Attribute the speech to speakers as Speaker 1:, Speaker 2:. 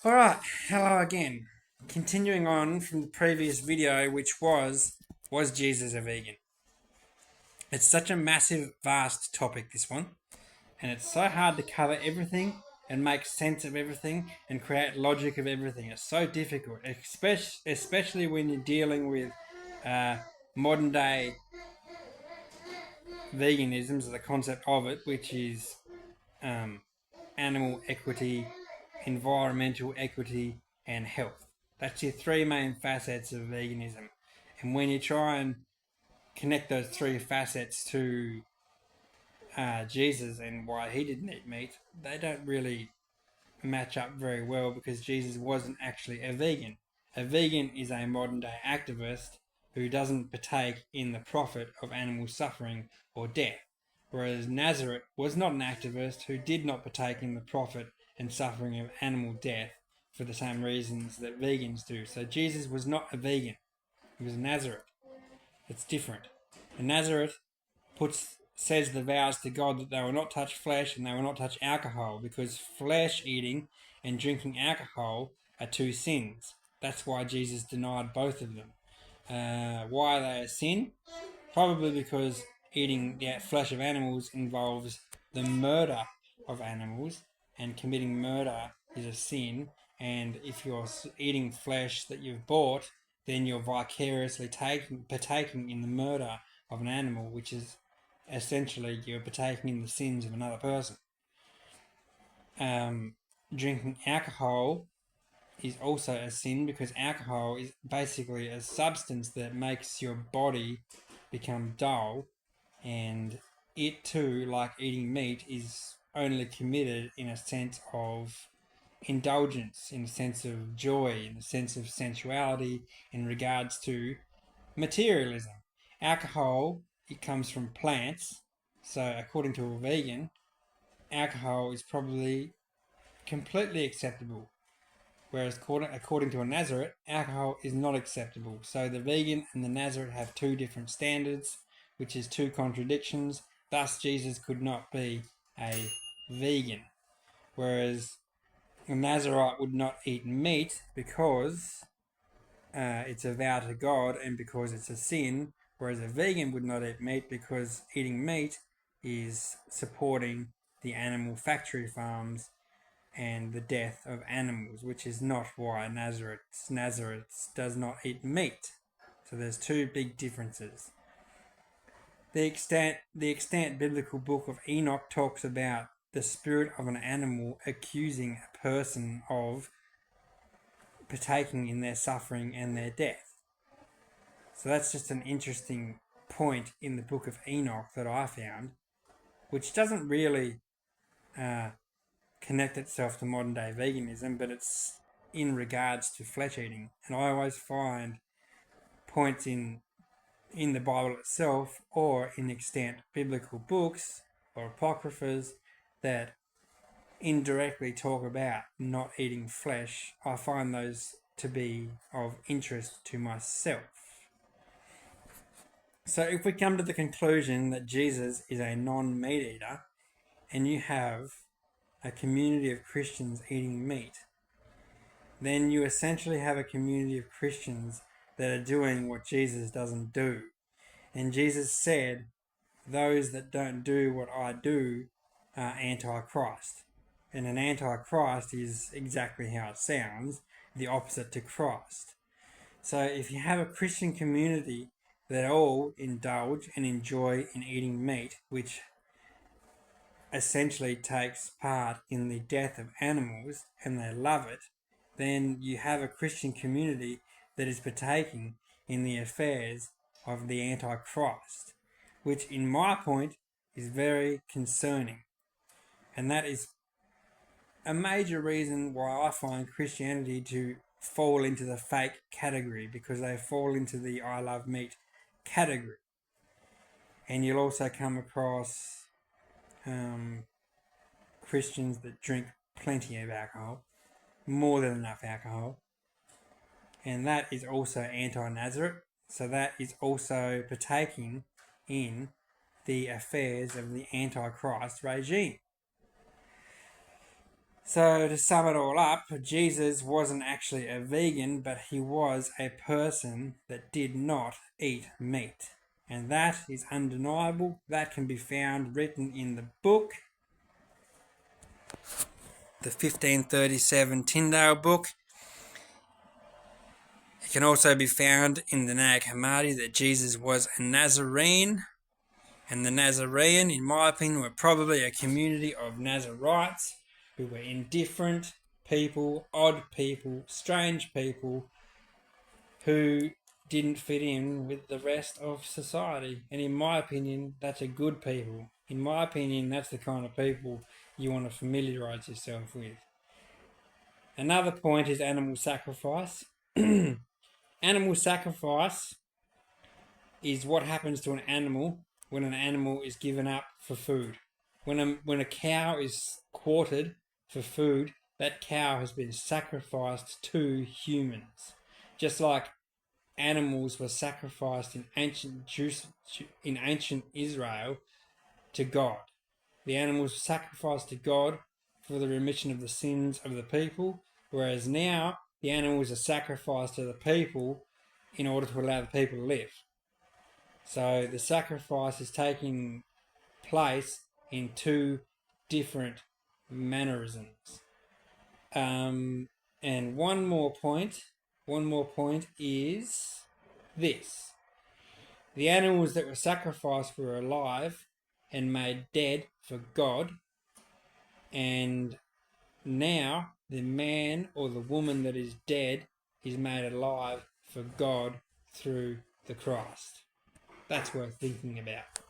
Speaker 1: Alright, hello again. Continuing on from the previous video, which was Jesus a vegan? It's such a massive, vast topic, this one, and it's so hard to cover everything and make sense of everything and create logic of everything. It's so difficult, especially when you're dealing with modern day veganism, so the concept of it, which is animal equity, environmental equity, and health. That's your three main facets of veganism. And when you try and connect those three facets to Jesus and why he didn't eat meat, they don't really match up very well because Jesus wasn't actually a vegan. A vegan is a modern day activist who doesn't partake in the profit of animal suffering or death, whereas Nazarite was not an activist who did not partake in the profit and suffering of animal death for the same reasons that vegans do. So Jesus was not a vegan, he was a Nazarite. It's different. A Nazarite says the vows to God that they will not touch flesh and they will not touch alcohol, because flesh eating and drinking alcohol are two sins. That's why Jesus denied both of them. Why are they a sin? Probably because eating the flesh of animals involves the murder of animals, and committing murder is a sin. And if you're eating flesh that you've bought, then you're vicariously partaking in the murder of an animal, which is essentially you're partaking in the sins of another person. Drinking alcohol is also a sin because alcohol is basically a substance that makes your body become dull, and it too, like eating meat, is only committed in a sense of indulgence, in a sense of joy, in a sense of sensuality, in regards to materialism. Alcohol, it comes from plants, so according to a vegan, alcohol is probably completely acceptable, whereas according to a Nazarite, alcohol is not acceptable. So the vegan and the Nazarite have two different standards, which is two contradictions. Thus, Jesus could not be a vegan, whereas a Nazarite would not eat meat because it's a vow to God and because it's a sin, whereas a vegan would not eat meat because eating meat is supporting the animal factory farms and the death of animals, which is not why Nazarites does not eat meat. So there's two big differences. The extant biblical book of Enoch talks about the spirit of an animal accusing a person of partaking in their suffering and their death. So that's just an interesting point in the book of Enoch that I found, which doesn't really connect itself to modern day veganism, but it's in regards to flesh eating. And I always find points in the Bible itself or in extant biblical books or apocryphas that indirectly talk about not eating flesh. I find those to be of interest to myself. So if we come to the conclusion that Jesus is a non-meat eater and you have a community of Christians eating meat, then you essentially have a community of Christians that are doing what Jesus doesn't do. And Jesus said, those that don't do what I do are anti-Christ. And an anti-Christ is exactly how it sounds, the opposite to Christ. So if you have a Christian community that all indulge and enjoy in eating meat, which essentially takes part in the death of animals, and they love it, then you have a Christian community that is partaking in the affairs of the Antichrist, which in my point is very concerning. And that is a major reason why I find Christianity to fall into the fake category, because they fall into the I love meat category. And you'll also come across Christians that drink plenty of alcohol, more than enough alcohol, and that is also anti-Nazarite. So that is also partaking in the affairs of the Antichrist regime. So to sum it all up, Jesus wasn't actually a vegan, but he was a person that did not eat meat. And that is undeniable. That can be found written in the book, the 1537 Tyndale book. It can also be found in the Nag Hammadi that Jesus was a Nazarene. And the Nazarene, in my opinion, were probably a community of Nazarites who were indifferent people, odd people, strange people who didn't fit in with the rest of society. And in my opinion, that's a good people. In my opinion, that's the kind of people you want to familiarise yourself with. Another point is animal sacrifice. Animal sacrifice is what happens to an animal when an animal is given up for food. When a cow is quartered for food, that cow has been sacrificed to humans. Just like animals were sacrificed in ancient Israel to God. The animals were sacrificed to God for the remission of the sins of the people, whereas now the animals are sacrificed to the people in order to allow the people to live. So the sacrifice is taking place in two different mannerisms. And one more point is this. The animals that were sacrificed were alive and made dead for God, and now the man or the woman that is dead is made alive for God through the Christ. That's worth thinking about.